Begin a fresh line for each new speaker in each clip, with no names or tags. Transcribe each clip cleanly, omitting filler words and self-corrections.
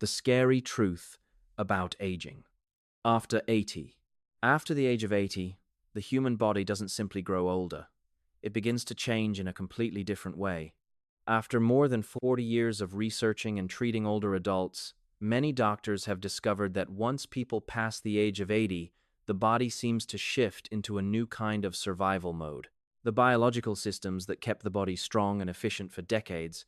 the scary truth about aging. After 80. After the age of 80, the human body doesn't simply grow older. It begins to change in a completely different way. After more than 40 years of researching and treating older adults, many doctors have discovered that once people pass the age of 80, the body seems to shift into a new kind of survival mode. The biological systems that kept the body strong and efficient for decades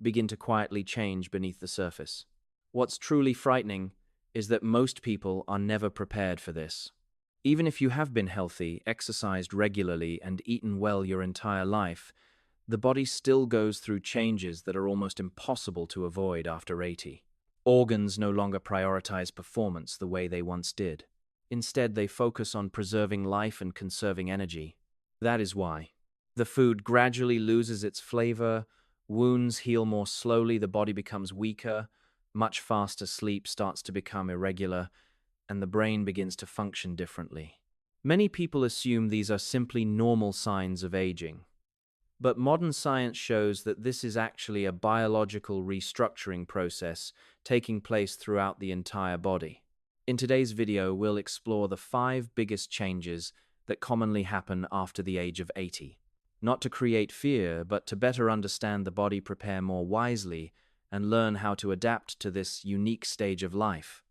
begin to quietly change beneath the surface. What's truly frightening is that most people are never prepared for this. Even if you have been healthy, exercised regularly, and eaten well your entire life, the body still goes through changes that are almost impossible to avoid after 80. Organs no longer prioritize performance the way they once did. Instead, they focus on preserving life and conserving energy. That is why the food gradually loses its flavor, wounds heal more slowly, the body becomes weaker, much faster sleep starts to become irregular, and the brain begins to function differently. Many people assume these are simply normal signs of aging. But modern science shows that this is actually a biological restructuring process taking place throughout the entire body. In today's video, we'll explore the 5 biggest changes that commonly happen after the age of 80. Not to create fear, but to better understand the body, prepare more wisely, and learn how to adapt to this unique stage of life.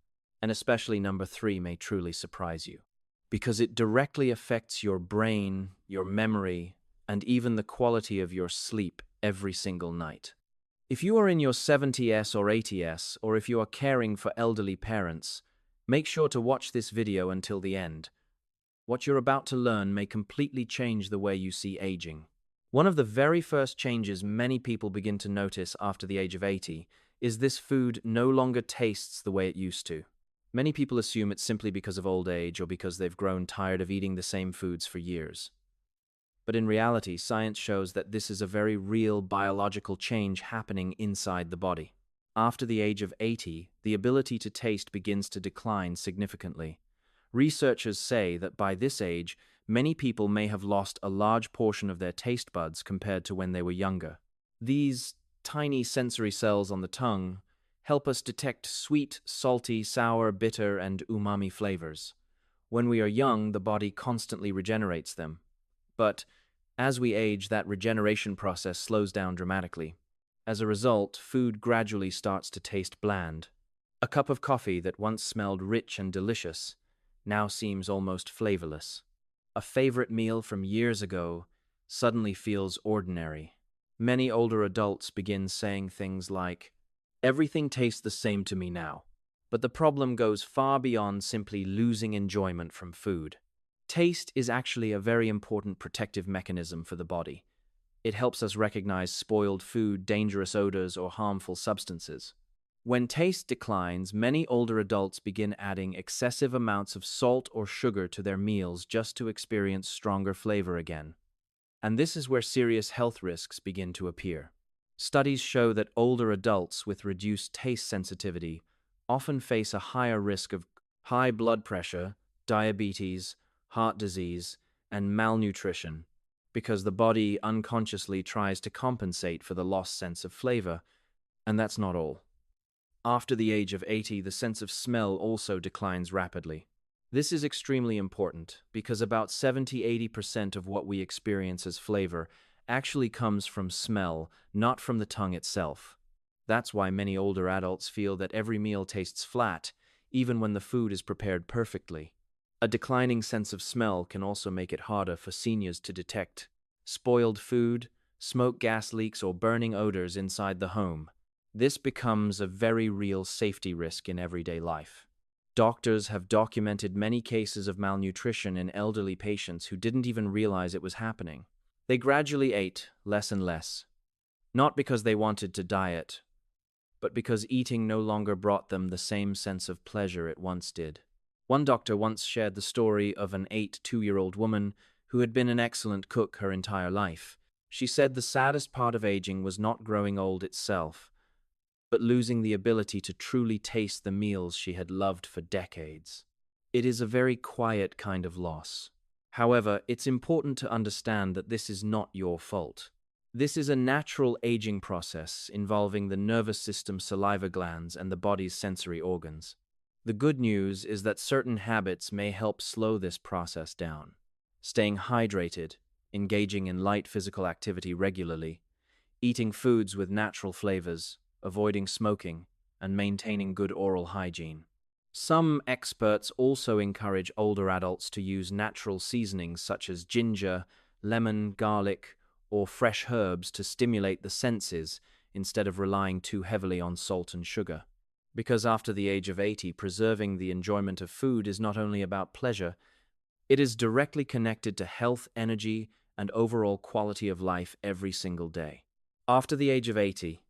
And especially number 3 may truly surprise you, because it directly affects your brain, your memory, and even the quality of your sleep every single night. If you are in your 70s or 80s, or if you are caring for elderly parents, make sure to watch this video until the end. What you're about to learn may completely change the way you see aging. One of the very first changes many people begin to notice after the age of 80 is this: food no longer tastes the way it used to. Many people assume it's simply because of old age or because they've grown tired of eating the same foods for years. But in reality, science shows that this is a very real biological change happening inside the body. After the age of 80, the ability to taste begins to decline significantly. Researchers say that by this age, many people may have lost a large portion of their taste buds compared to when they were younger. These tiny sensory cells on the tongue help us detect sweet, salty, sour, bitter, and umami flavors. When we are young, the body constantly regenerates them. But as we age, that regeneration process slows down dramatically. As a result, food gradually starts to taste bland. A cup of coffee that once smelled rich and delicious now seems almost flavorless. A favorite meal from years ago suddenly feels ordinary. Many older adults begin saying things like, "Everything tastes the same to me now." But the problem goes far beyond simply losing enjoyment from food. Taste is actually a very important protective mechanism for the body. It helps us recognize spoiled food, dangerous odors, or harmful substances. When taste declines, many older adults begin adding excessive amounts of salt or sugar to their meals just to experience stronger flavor again. And this is where serious health risks begin to appear. Studies show that older adults with reduced taste sensitivity often face a higher risk of high blood pressure, diabetes, heart disease, and malnutrition, because the body unconsciously tries to compensate for the lost sense of flavor. And that's not all. After the age of 80, the sense of smell also declines rapidly. This is extremely important because about 70–80% of what we experience as flavor actually comes from smell, not from the tongue itself. That's why many older adults feel that every meal tastes flat, even when the food is prepared perfectly. A declining sense of smell can also make it harder for seniors to detect spoiled food, smoke gas leaks, or burning odors inside the home. This becomes a very real safety risk in everyday life. Doctors have documented many cases of malnutrition in elderly patients who didn't even realize it was happening. They gradually ate less and less, not because they wanted to diet, but because eating no longer brought them the same sense of pleasure it once did. One doctor once shared the story of an 82-year-old woman who had been an excellent cook her entire life. She said the saddest part of aging was not growing old itself, but losing the ability to truly taste the meals she had loved for decades. It is a very quiet kind of loss. However, it's important to understand that this is not your fault. This is a natural aging process involving the nervous system, saliva glands, and the body's sensory organs. The good news is that certain habits may help slow this process down. Staying hydrated, engaging in light physical activity regularly, eating foods with natural flavors, avoiding smoking, and maintaining good oral hygiene. Some experts also encourage older adults to use natural seasonings such as ginger, lemon, garlic, or fresh herbs to stimulate the senses instead of relying too heavily on salt and sugar. Because after the age of 80, preserving the enjoyment of food is not only about pleasure, it is directly connected to health, energy, and overall quality of life every single day. After the age of 80,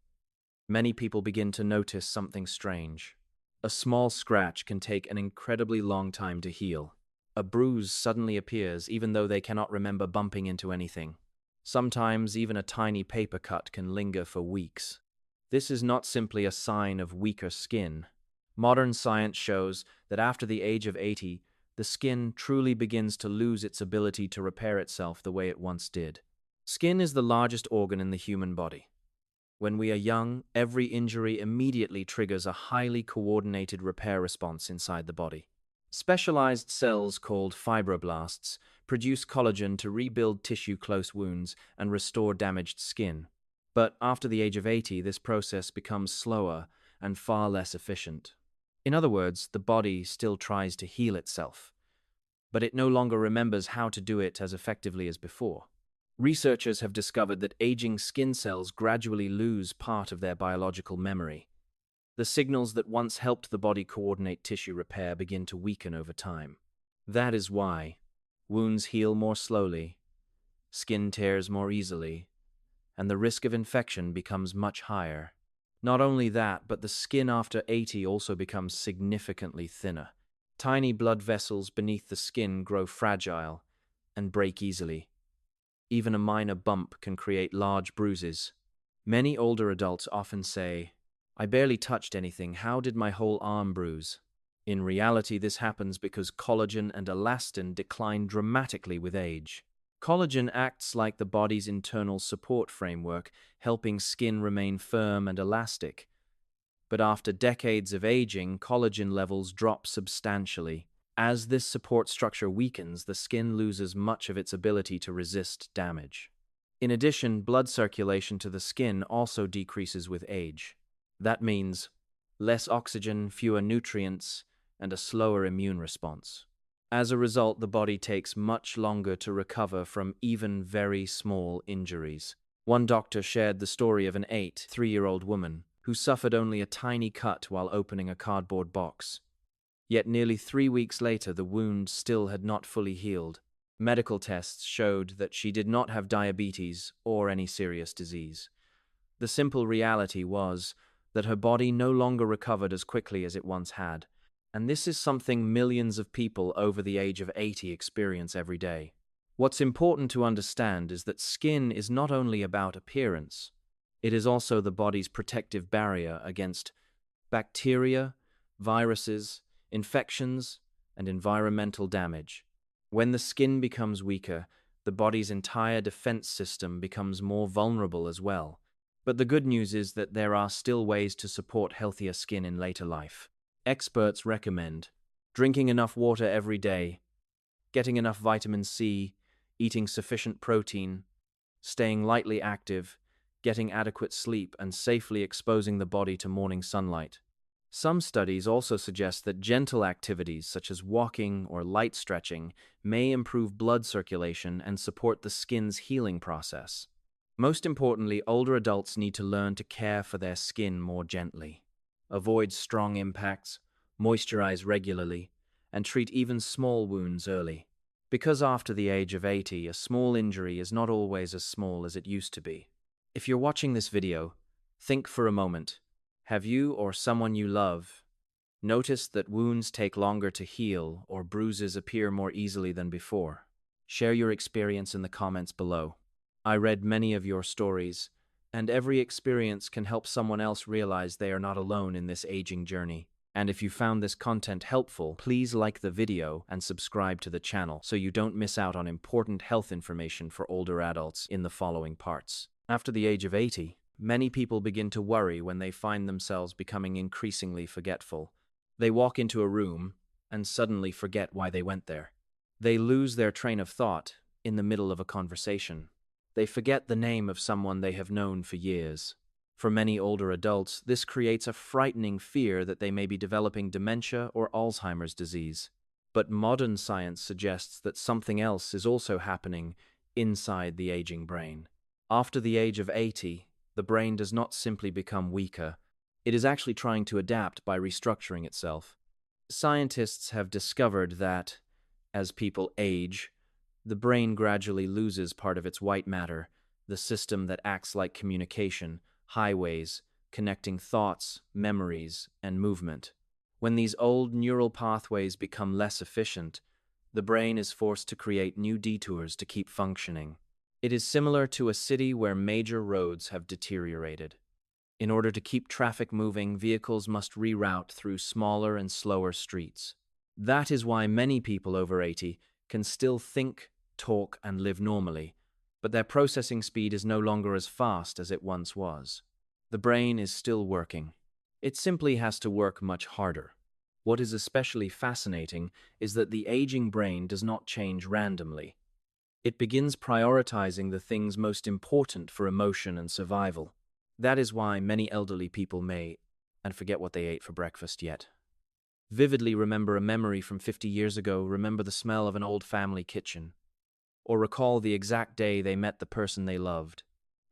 many people begin to notice something strange. A small scratch can take an incredibly long time to heal. A bruise suddenly appears even though they cannot remember bumping into anything. Sometimes even a tiny paper cut can linger for weeks. This is not simply a sign of weaker skin. Modern science shows that after the age of 80, the skin truly begins to lose its ability to repair itself the way it once did. Skin is the largest organ in the human body. When we are young, every injury immediately triggers a highly coordinated repair response inside the body. Specialized cells called fibroblasts produce collagen to rebuild tissue close wounds and restore damaged skin. But after the age of 80, this process becomes slower and far less efficient. In other words, the body still tries to heal itself, but it no longer remembers how to do it as effectively as before. Researchers have discovered that aging skin cells gradually lose part of their biological memory. The signals that once helped the body coordinate tissue repair begin to weaken over time. That is why wounds heal more slowly, skin tears more easily, and the risk of infection becomes much higher. Not only that, but the skin after 80 also becomes significantly thinner. Tiny blood vessels beneath the skin grow fragile and break easily. Even a minor bump can create large bruises. Many older adults often say, "I barely touched anything, how did my whole arm bruise?" In reality, this happens because collagen and elastin decline dramatically with age. Collagen acts like the body's internal support framework, helping skin remain firm and elastic. But after decades of aging, collagen levels drop substantially. As this support structure weakens, the skin loses much of its ability to resist damage. In addition, blood circulation to the skin also decreases with age. That means less oxygen, fewer nutrients, and a slower immune response. As a result, the body takes much longer to recover from even very small injuries. One doctor shared the story of an 83-year-old woman who suffered only a tiny cut while opening a cardboard box. Yet nearly 3 weeks later, the wound still had not fully healed. Medical tests showed that she did not have diabetes or any serious disease. The simple reality was that her body no longer recovered as quickly as it once had. And this is something millions of people over the age of 80 experience every day. What's important to understand is that skin is not only about appearance, it is also the body's protective barrier against bacteria, viruses, infections, and environmental damage. When the skin becomes weaker, the body's entire defense system becomes more vulnerable as well. But the good news is that there are still ways to support healthier skin in later life. Experts recommend drinking enough water every day, getting enough vitamin C, eating sufficient protein, staying lightly active, getting adequate sleep, and safely exposing the body to morning sunlight. Some studies also suggest that gentle activities such as walking or light stretching may improve blood circulation and support the skin's healing process. Most importantly, older adults need to learn to care for their skin more gently. Avoid strong impacts, moisturize regularly, and treat even small wounds early. Because after the age of 80, a small injury is not always as small as it used to be. If you're watching this video, think for a moment. Have you or someone you love noticed that wounds take longer to heal or bruises appear more easily than before? Share your experience in the comments below. I read many of your stories, and every experience can help someone else realize they are not alone in this aging journey. And if you found this content helpful, please like the video and subscribe to the channel so you don't miss out on important health information for older adults in the following parts. After the age of 80, many people begin to worry when they find themselves becoming increasingly forgetful. They walk into a room and suddenly forget why they went there. They lose their train of thought in the middle of a conversation. They forget the name of someone they have known for years. For many older adults, this creates a frightening fear that they may be developing dementia or Alzheimer's disease. But modern science suggests that something else is also happening inside the aging brain. After the age of 80, the brain does not simply become weaker. It is actually trying to adapt by restructuring itself. Scientists have discovered that, as people age, the brain gradually loses part of its white matter, the system that acts like communication, highways, connecting thoughts, memories, and movement. When these old neural pathways become less efficient, the brain is forced to create new detours to keep functioning. It is similar to a city where major roads have deteriorated. In order to keep traffic moving, vehicles must reroute through smaller and slower streets. That is why many people over 80 can still think, talk, and live normally, but their processing speed is no longer as fast as it once was. The brain is still working. It simply has to work much harder. What is especially fascinating is that the aging brain does not change randomly. It begins prioritizing the things most important for emotion and survival. That is why many elderly people may and forget what they ate for breakfast yet. Vividly remember a memory from 50 years ago, remember the smell of an old family kitchen, or recall the exact day they met the person they loved.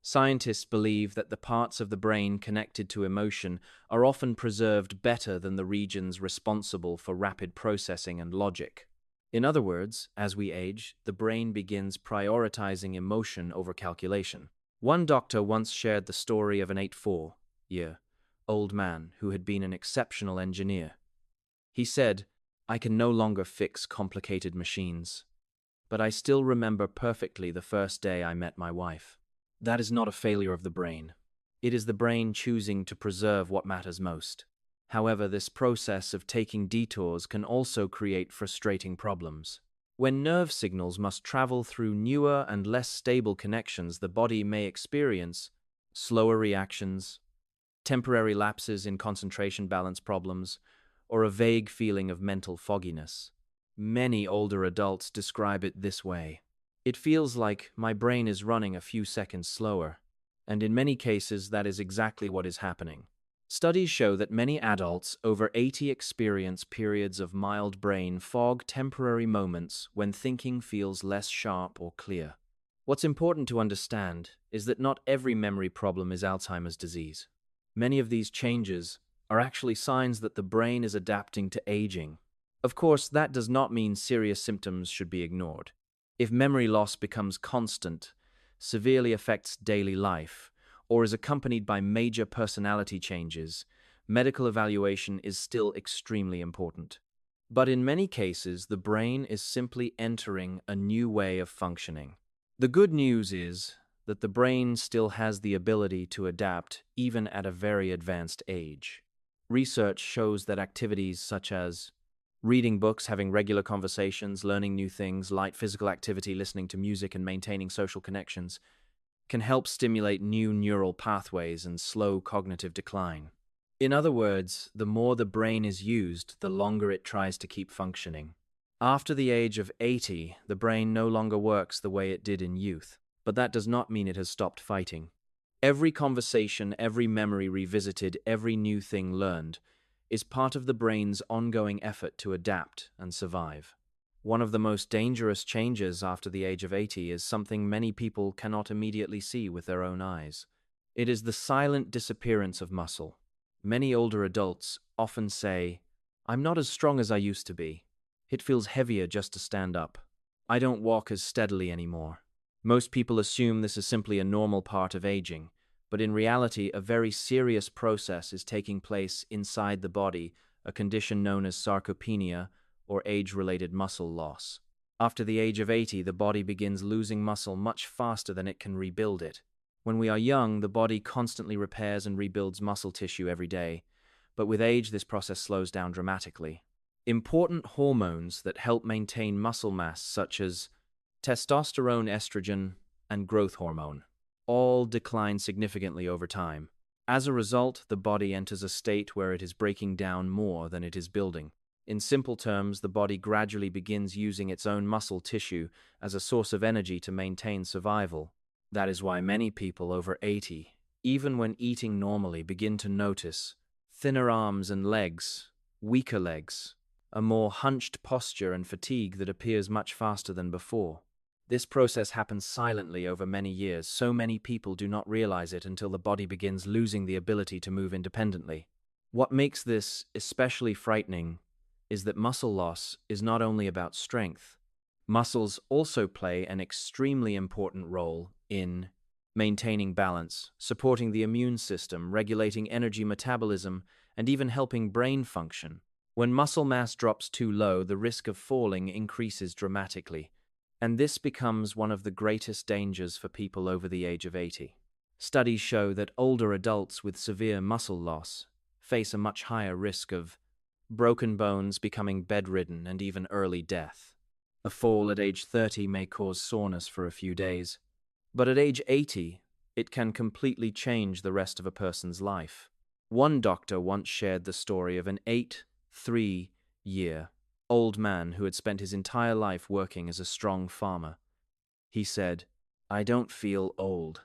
Scientists believe that the parts of the brain connected to emotion are often preserved better than the regions responsible for rapid processing and logic. In other words, as we age, the brain begins prioritizing emotion over calculation. One doctor once shared the story of an 84-year-old man who had been an exceptional engineer. He said, "I can no longer fix complicated machines, but I still remember perfectly the first day I met my wife." That is not a failure of the brain. It is the brain choosing to preserve what matters most. However, this process of taking detours can also create frustrating problems. When nerve signals must travel through newer and less stable connections, the body may experience slower reactions, temporary lapses in concentration balance problems, or a vague feeling of mental fogginess. Many older adults describe it this way. It feels like my brain is running a few seconds slower, and in many cases that is exactly what is happening. Studies show that many adults over 80 experience periods of mild brain fog, temporary moments when thinking feels less sharp or clear. What's important to understand is that not every memory problem is Alzheimer's disease. Many of these changes are actually signs that the brain is adapting to aging. Of course, that does not mean serious symptoms should be ignored. If memory loss becomes constant, severely affects daily life, or is accompanied by major personality changes, medical evaluation is still extremely important. But in many cases, the brain is simply entering a new way of functioning. The good news is that the brain still has the ability to adapt even at a very advanced age. Research shows that activities such as reading books, having regular conversations, learning new things, light physical activity, listening to music, and maintaining social connections can help stimulate new neural pathways and slow cognitive decline. In other words, the more the brain is used, the longer it tries to keep functioning. After the age of 80, the brain no longer works the way it did in youth, but that does not mean it has stopped fighting. Every conversation, every memory revisited, every new thing learned is part of the brain's ongoing effort to adapt and survive. One of the most dangerous changes after the age of 80 is something many people cannot immediately see with their own eyes. It is the silent disappearance of muscle. Many older adults often say, "I'm not as strong as I used to be. It feels heavier just to stand up. I don't walk as steadily anymore." Most people assume this is simply a normal part of aging, but in reality, a very serious process is taking place inside the body, a condition known as sarcopenia, or age-related muscle loss. After the age of 80, the body begins losing muscle much faster than it can rebuild it. When we are young, the body constantly repairs and rebuilds muscle tissue every day, but with age, this process slows down dramatically. Important hormones that help maintain muscle mass, such as testosterone, estrogen, and growth hormone, all decline significantly over time. As a result, the body enters a state where it is breaking down more than it is building. In simple terms, the body gradually begins using its own muscle tissue as a source of energy to maintain survival. That is why many people over 80, even when eating normally, begin to notice thinner arms and legs, weaker legs, a more hunched posture and fatigue that appears much faster than before. This process happens silently over many years. So many people do not realize it until the body begins losing the ability to move independently. What makes this especially frightening is that muscle loss is not only about strength. Muscles also play an extremely important role in maintaining balance, supporting the immune system, regulating energy metabolism, and even helping brain function. When muscle mass drops too low, the risk of falling increases dramatically, and this becomes one of the greatest dangers for people over the age of 80. Studies show that older adults with severe muscle loss face a much higher risk of broken bones, becoming bedridden, and even early death. A fall at age 30 may cause soreness for a few days, but at age 80, it can completely change the rest of a person's life. One doctor once shared the story of an 83-year-old man who had spent his entire life working as a strong farmer. He said, "I don't feel old.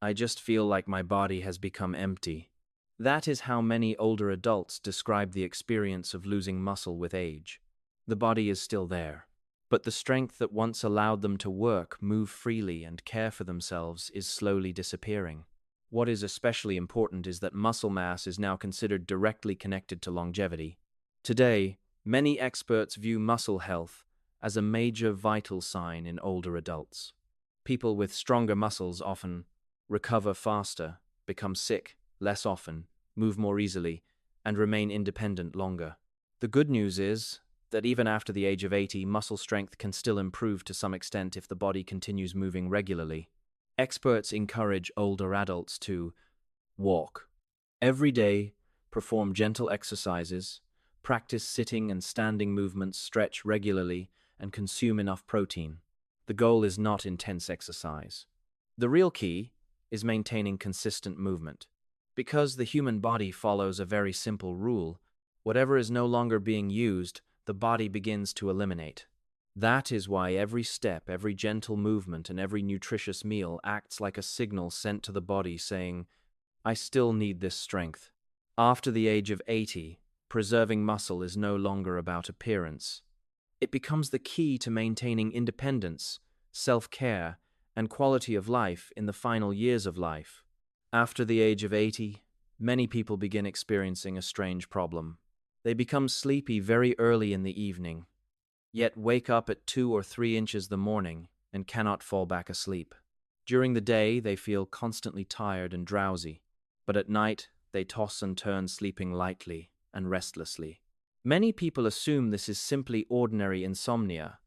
I just feel like my body has become empty." That is how many older adults describe the experience of losing muscle with age. The body is still there, but the strength that once allowed them to work, move freely, and care for themselves is slowly disappearing. What is especially important is that muscle mass is now considered directly connected to longevity. Today, many experts view muscle health as a major vital sign in older adults. People with stronger muscles often recover faster, become sick less often, move more easily, and remain independent longer. The good news is that even after the age of 80, muscle strength can still improve to some extent if the body continues moving regularly. Experts encourage older adults to walk every day, perform gentle exercises, practice sitting and standing movements, stretch regularly, and consume enough protein. The goal is not intense exercise. The real key is maintaining consistent movement. Because the human body follows a very simple rule, whatever is no longer being used, the body begins to eliminate. That is why every step, every gentle movement, and every nutritious meal acts like a signal sent to the body saying, "I still need this strength." After the age of 80, preserving muscle is no longer about appearance. It becomes the key to maintaining independence, self-care, and quality of life in the final years of life. After the age of 80, many people begin experiencing a strange problem. They become sleepy very early in the evening, yet wake up at 2 or 3 inches the morning and cannot fall back asleep. During the day, they feel constantly tired and drowsy, but at night, they toss and turn, sleeping lightly and restlessly. Many people assume this is simply ordinary insomnia,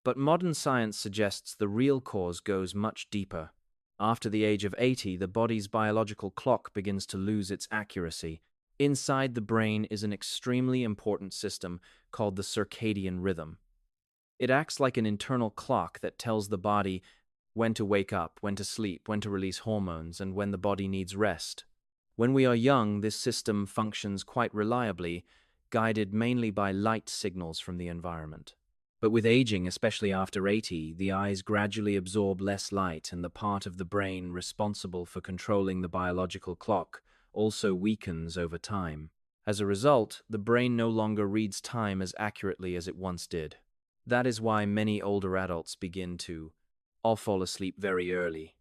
but modern science suggests the real cause goes much deeper. After the age of 80, the body's biological clock begins to lose its accuracy. Inside the brain is an extremely important system called the circadian rhythm. It acts like an internal clock that tells the body when to wake up, when to sleep, when to release hormones, and when the body needs rest. When we are young, this system functions quite reliably, guided mainly by light signals from the environment. But with aging, especially after 80, the eyes gradually absorb less light, and the part of the brain responsible for controlling the biological clock also weakens over time. As a result, the brain no longer reads time as accurately as it once did. That is why many older adults begin to all fall asleep very early,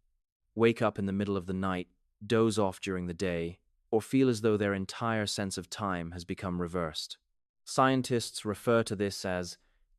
wake up in the middle of the night, doze off during the day, or feel as though their entire sense of time has become reversed. Scientists refer to this as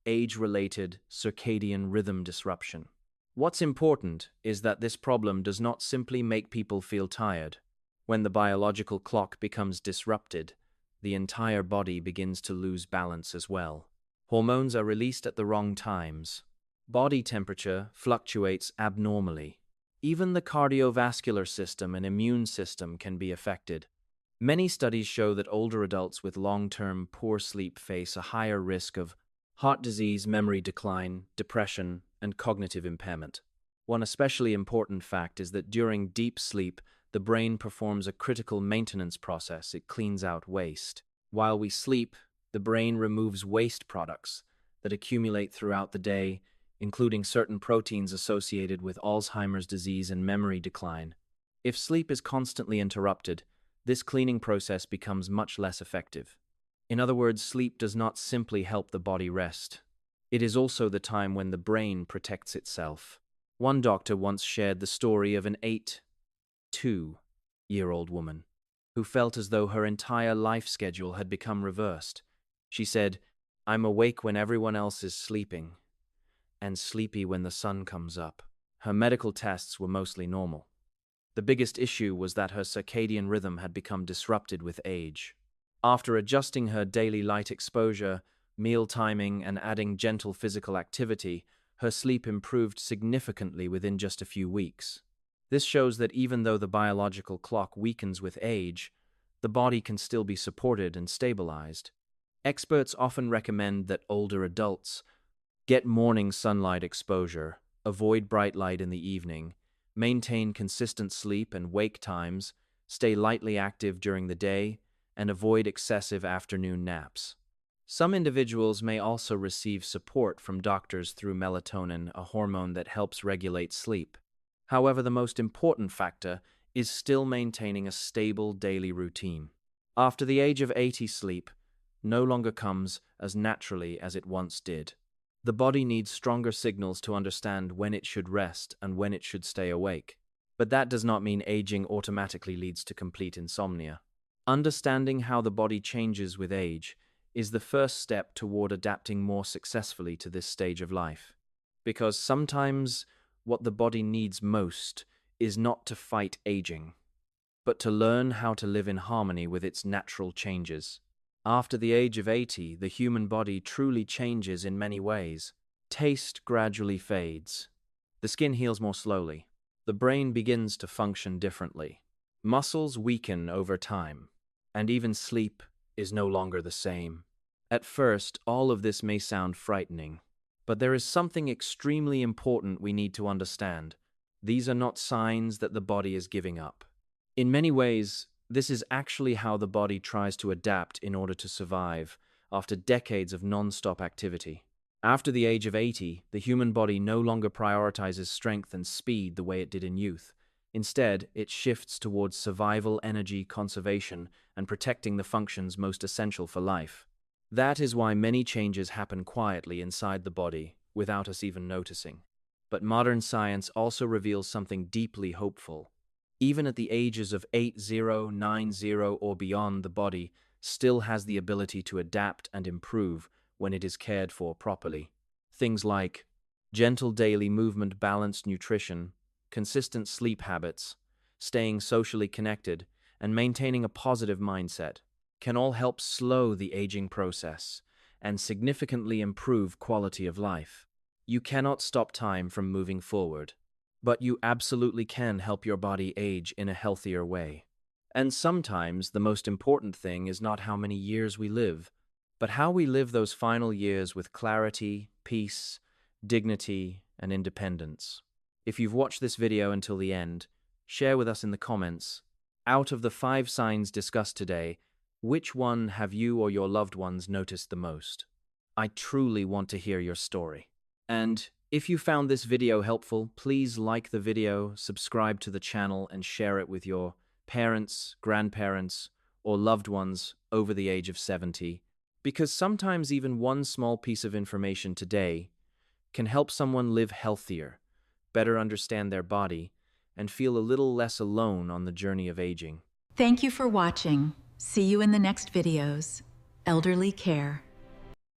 age-related circadian rhythm disruption. What's important is that this problem does not simply make people feel tired. When the biological clock becomes disrupted, the entire body begins to lose balance as well. Hormones are released at the wrong times. Body temperature fluctuates abnormally. Even the cardiovascular system and immune system can be affected. Many studies show that older adults with long-term poor sleep face a higher risk of heart disease, memory decline, depression, and cognitive impairment. One especially important fact is that during deep sleep, the brain performs a critical maintenance process. It cleans out waste. While we sleep, the brain removes waste products that accumulate throughout the day, including certain proteins associated with Alzheimer's disease and memory decline. If sleep is constantly interrupted, this cleaning process becomes much less effective. In other words, sleep does not simply help the body rest. It is also the time when the brain protects itself. One doctor once shared the story of an 82-year-old woman who felt as though her entire life schedule had become reversed. She said, "I'm awake when everyone else is sleeping, and sleepy when the sun comes up." Her medical tests were mostly normal. The biggest issue was that her circadian rhythm had become disrupted with age. After adjusting her daily light exposure, meal timing, and adding gentle physical activity, her sleep improved significantly within just a few weeks. This shows that even though the biological clock weakens with age, the body can still be supported and stabilized. Experts often recommend that older adults get morning sunlight exposure, avoid bright light in the evening, maintain consistent sleep and wake times, stay lightly active during the day, and avoid excessive afternoon naps. Some individuals may also receive support from doctors through melatonin, a hormone that helps regulate sleep. However, the most important factor is still maintaining a stable daily routine. After the age of 80, sleep no longer comes as naturally as it once did. The body needs stronger signals to understand when it should rest and when it should stay awake. But that does not mean aging automatically leads to complete insomnia. Understanding how the body changes with age is the first step toward adapting more successfully to this stage of life. Because sometimes what the body needs most is not to fight aging, but to learn how to live in harmony with its natural changes. After the age of 80, the human body truly changes in many ways. Taste gradually fades. The skin heals more slowly. The brain begins to function differently. Muscles weaken over time. And even sleep is no longer the same. At first, all of this may sound frightening, but there is something extremely important we need to understand. These are not signs that the body is giving up. In many ways, this is actually how the body tries to adapt in order to survive after decades of non-stop activity. After the age of 80, the human body no longer prioritizes strength and speed the way it did in youth. Instead, it shifts towards survival, energy, conservation, and protecting the functions most essential for life. That is why many changes happen quietly inside the body, without us even noticing. But modern science also reveals something deeply hopeful. Even at the ages of 80, 90, or beyond, the body still has the ability to adapt and improve when it is cared for properly. Things like gentle daily movement, balanced nutrition, consistent sleep habits, staying socially connected, and maintaining a positive mindset can all help slow the aging process and significantly improve quality of life. You cannot stop time from moving forward, but you absolutely can help your body age in a healthier way. And sometimes the most important thing is not how many years we live, but how we live those final years with clarity, peace, dignity, and independence. If you've watched this video until the end, share with us in the comments. Out of the 5 signs discussed today, which one have you or your loved ones noticed the most? I truly want to hear your story. And if you found this video helpful, please like the video, subscribe to the channel, and share it with your parents, grandparents, or loved ones over the age of 70. Because sometimes even one small piece of information today can help someone live healthier, better understand their body, and feel a little less alone on the journey of aging.
Thank you for watching. See you in the next videos. Elderly care.